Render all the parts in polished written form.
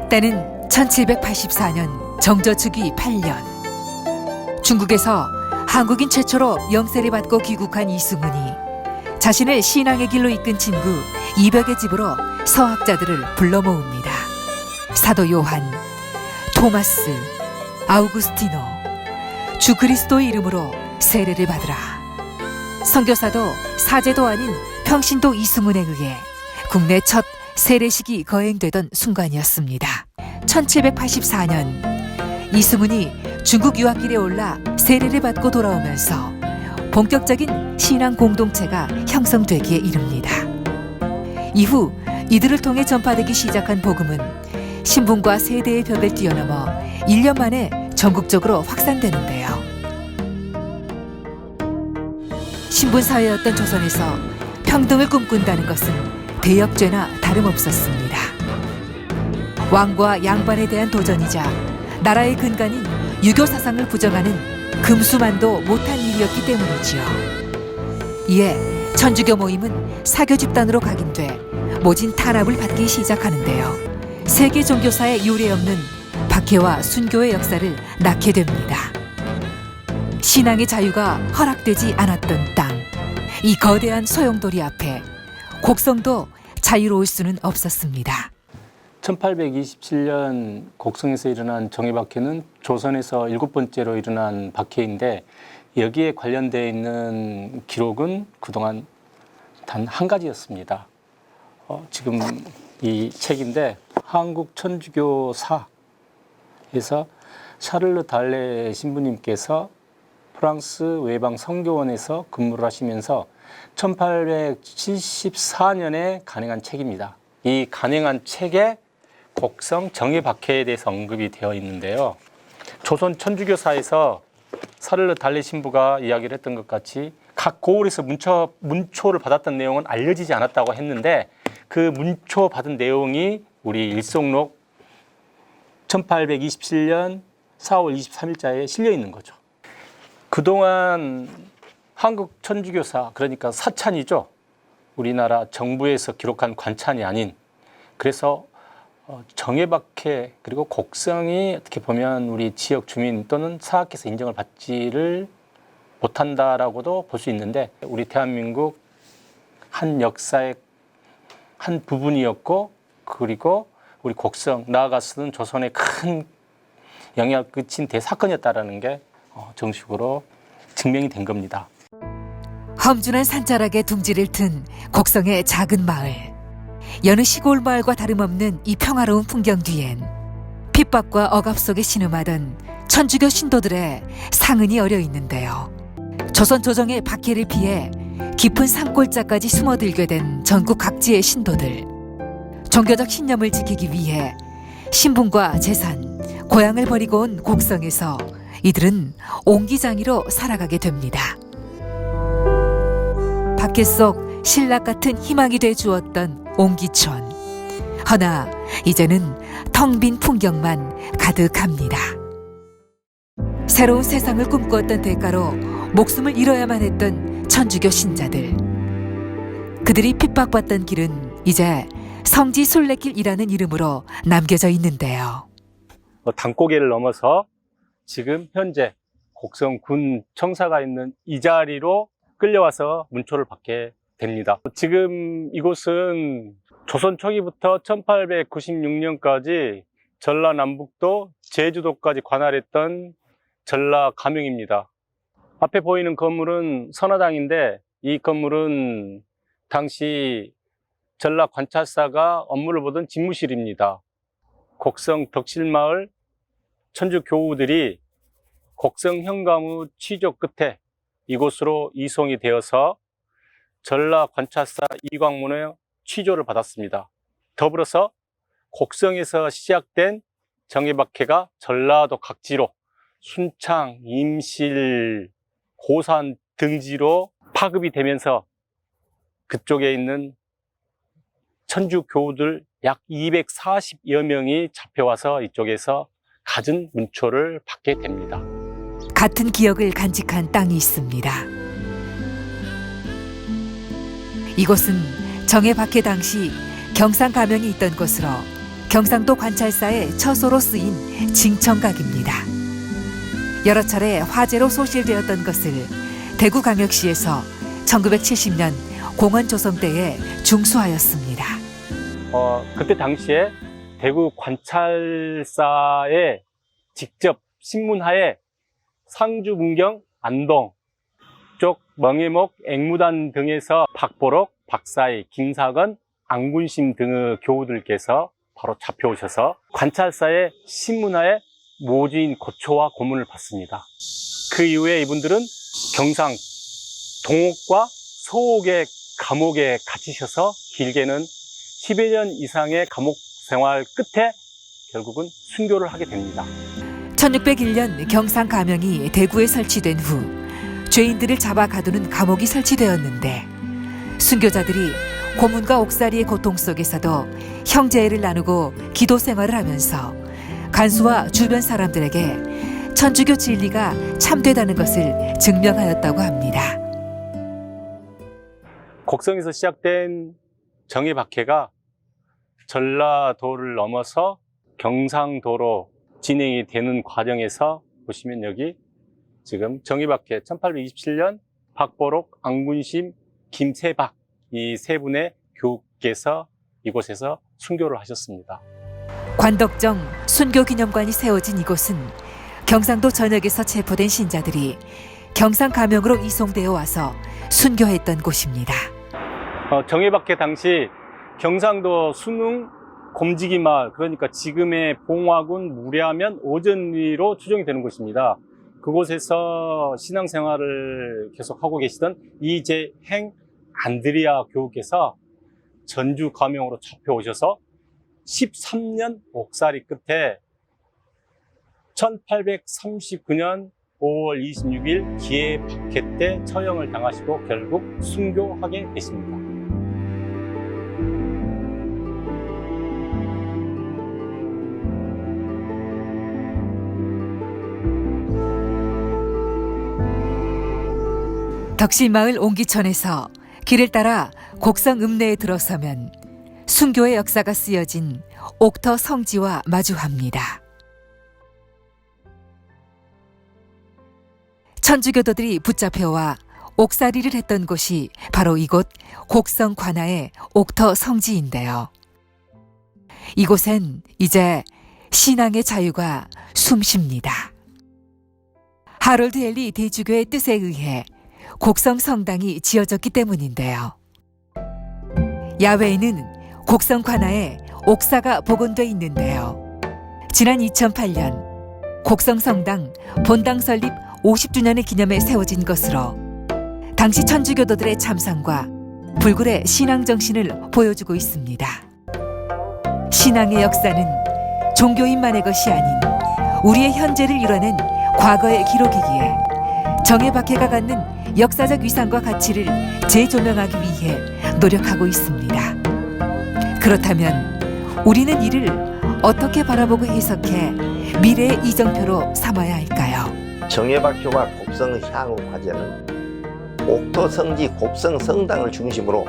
때는 1784년 정저축이 8년. 중국에서 한국인 최초로 영세를 받고 귀국한 이승훈이 자신을 신앙의 길로 이끈 친구 200의 집으로 서학자들을 불러 모읍니다. 사도 요한, 토마스, 아우구스티노, 주 그리스도의 이름으로 세례를 받으라. 선교사도 사제도 아닌 평신도 이승훈에 의해 국내 첫 세례식이 거행되던 순간이었습니다. 1784년 이승훈이 중국 유학길에 올라 세례를 받고 돌아오면서 본격적인 신앙 공동체가 형성되기에 이릅니다. 이후 이들을 통해 전파되기 시작한 복음은 신분과 세대의 벽을 뛰어넘어 1년 만에 전국적으로 확산되는데요. 신분사회였던 조선에서 평등을 꿈꾼다는 것은 대역죄나 다름없었습니다. 왕과 양반에 대한 도전이자 나라의 근간인 유교 사상을 부정하는 금수만도 못한 일이었기 때문이지요. 이에 천주교 모임은 사교 집단으로 각인돼 모진 탄압을 받기 시작하는데요. 세계 종교사의 유례 없는 박해와 순교의 역사를 낳게 됩니다. 신앙의 자유가 허락되지 않았던 땅, 이 거대한 소용돌이 앞에 곡성도 자유로울 수는 없었습니다. 1827년 곡성에서 일어난 정예박해는 조선에서 7번째로 일어난 박해인데 여기에 관련되어 있는 기록은 그동안 단 한 가지였습니다. 지금 이 책인데 한국 천주교사에서 샤를르 달레 신부님께서 프랑스 외방 선교원에서 근무를 하시면서 1874년에 간행한 책입니다. 이 간행한 책에 곡성 정예박해에 대해서 언급이 되어 있는데요. 조선 천주교사에서 샤를르 달레 신부가 이야기를 했던 것 같이 각 고을에서 문초를 받았던 내용은 알려지지 않았다고 했는데 그 문초 받은 내용이 우리 일송록 1827년 4월 23일자에 실려 있는 거죠. 그동안 한국 천주교사, 그러니까 사찬이죠. 우리나라 정부에서 기록한 관찬이 아닌, 그래서 정예박해 그리고 곡성이 어떻게 보면 우리 지역 주민 또는 사학에서 인정을 받지를 못한다라고도 볼 수 있는데 우리 대한민국 한 역사의 한 부분이었고, 그리고 우리 곡성, 나아가서는 조선의 큰 영향을 끼친 대사건이었다라는 게 정식으로 증명이 된 겁니다. 험준한 산자락에 둥지를 튼 곡성의 작은 마을. 여느 시골 마을과 다름없는 이 평화로운 풍경 뒤엔 핍박과 억압 속에 신음하던 천주교 신도들의 상흔이 어려 있는데요. 조선 조정의 박해를 피해 깊은 산골짜까지 숨어들게 된 전국 각지의 신도들. 종교적 신념을 지키기 위해 신분과 재산, 고향을 버리고 온 곡성에서 이들은 옹기장이로 살아가게 됩니다. 박해 속 신락 같은 희망이 돼 주었던 옹기촌. 허나 이제는 텅 빈 풍경만 가득합니다. 새로운 세상을 꿈꾸었던 대가로 목숨을 잃어야만 했던 천주교 신자들. 그들이 핍박받던 길은 이제 성지 순례길이라는 이름으로 남겨져 있는데요. 단고개를 넘어서 지금 현재 곡성군 청사가 있는 이 자리로 끌려와서 문초를 받게 됩니다. 지금 이곳은 조선 초기부터 1896년까지 전라남북도, 제주도까지 관할했던 전라감영입니다. 앞에 보이는 건물은 선화당인데 이 건물은 당시 전라관찰사가 업무를 보던 집무실입니다. 곡성 덕실마을 천주교우들이 곡성 현감의 취조 끝에 이곳으로 이송이 되어서 전라관찰사 이광문의 취조를 받았습니다. 더불어서 곡성에서 시작된 정예박해가 전라도 각지로 순창, 임실, 고산 등지로 파급이 되면서 그쪽에 있는 천주교우들 약 240여 명이 잡혀와서 이쪽에서 갖은 문초를 받게 됩니다. 같은 기억을 간직한 땅이 있습니다. 이곳은 정예박해 당시 경상 가명이 있던 곳으로 경상도 관찰사의 처소로 쓰인 징청각입니다. 여러 차례 화재로 소실되었던 것을 대구광역시에서 1970년 공원 조성 때에 중수하였습니다. 그때 당시에 대구 관찰사의 직접 신문하에 상주, 문경, 안동 쪽 멍해목, 앵무단 등에서 박보록, 박사희, 김사건, 안군심 등의 교우들께서 바로 잡혀오셔서 관찰사의 신문하에 모진 고초와 고문을 받습니다. 그 이후에 이분들은 경상 동옥과 소옥의 감옥에 갇히셔서 길게는 10여 년 이상의 감옥 생활 끝에 결국은 순교를 하게 됩니다. 1601년 경상 감형이 대구에 설치된 후 죄인들을 잡아 가두는 감옥이 설치되었는데 순교자들이 고문과 옥살이의 고통 속에서도 형제애를 나누고 기도 생활을 하면서 간수와 주변 사람들에게 천주교 진리가 참되다는 것을 증명하였다고 합니다. 곡성에서 시작된 정예박해가 전라도를 넘어서 경상도로 진행이 되는 과정에서 보시면 여기 지금 정예박해 1827년 박보록, 안군심, 김세박 이 세 분의 교우께서 이곳에서 순교를 하셨습니다. 관덕정 순교기념관이 세워진 이곳은 경상도 전역에서 체포된 신자들이 경상 감형으로 이송되어 와서 순교했던 곳입니다. 정예박해 당시 경상도 순흥 곰지기 마을, 그러니까 지금의 봉화군 무례하면 오전리로 추정이 되는 곳입니다. 그곳에서 신앙생활을 계속하고 계시던 이재행 안드리아 교우께서 전주 감형으로 잡혀오셔서 13년 옥살이 끝에 1839년 5월 26일 기해박해 때 처형을 당하시고 결국 순교하게 되십니다. 덕신마을 옹기천에서 길을 따라 곡성 읍내에 들어서면 순교의 역사가 쓰여진 옥터 성지와 마주합니다. 천주교도들이 붙잡혀와 옥살이를 했던 곳이 바로 이곳 곡성 관하의 옥터 성지인데요. 이곳엔 이제 신앙의 자유가 숨쉽니다. 하롤드 헨리 대주교의 뜻에 의해 곡성 성당이 지어졌기 때문인데요. 야외에는 곡성 관하에 옥사가 복원돼 있는데요. 지난 2008년 곡성 성당 본당 설립 50주년을 기념해 세워진 것으로 당시 천주교도들의 참상과 불굴의 신앙 정신을 보여주고 있습니다. 신앙의 역사는 종교인만의 것이 아닌 우리의 현재를 이뤄낸 과거의 기록이기에 정예박해가 갖는 역사적 위상과 가치를 재조명하기 위해 노력하고 있습니다. 그렇다면 우리는 이를 어떻게 바라보고 해석해 미래의 이정표로 삼아야 할까요? 정예박해와 곡성의 향후 과제는 옥토 성지 곡성 성당을 중심으로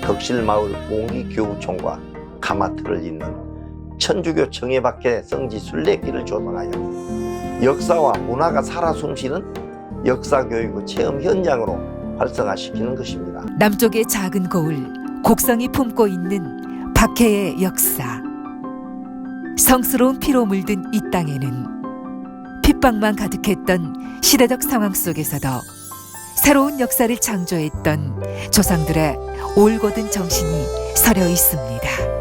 덕실마을 옹기교우총과 가마터를 잇는 천주교 정예박해 성지 순례길을 조성하여 역사와 문화가 살아 숨쉬는 역사교육의 체험 현장으로 활성화시키는 것입니다. 남쪽의 작은 거울, 곡성이 품고 있는 박해의 역사. 성스러운 피로 물든 이 땅에는 핍박만 가득했던 시대적 상황 속에서도 새로운 역사를 창조했던 조상들의 올곧은 정신이 서려 있습니다.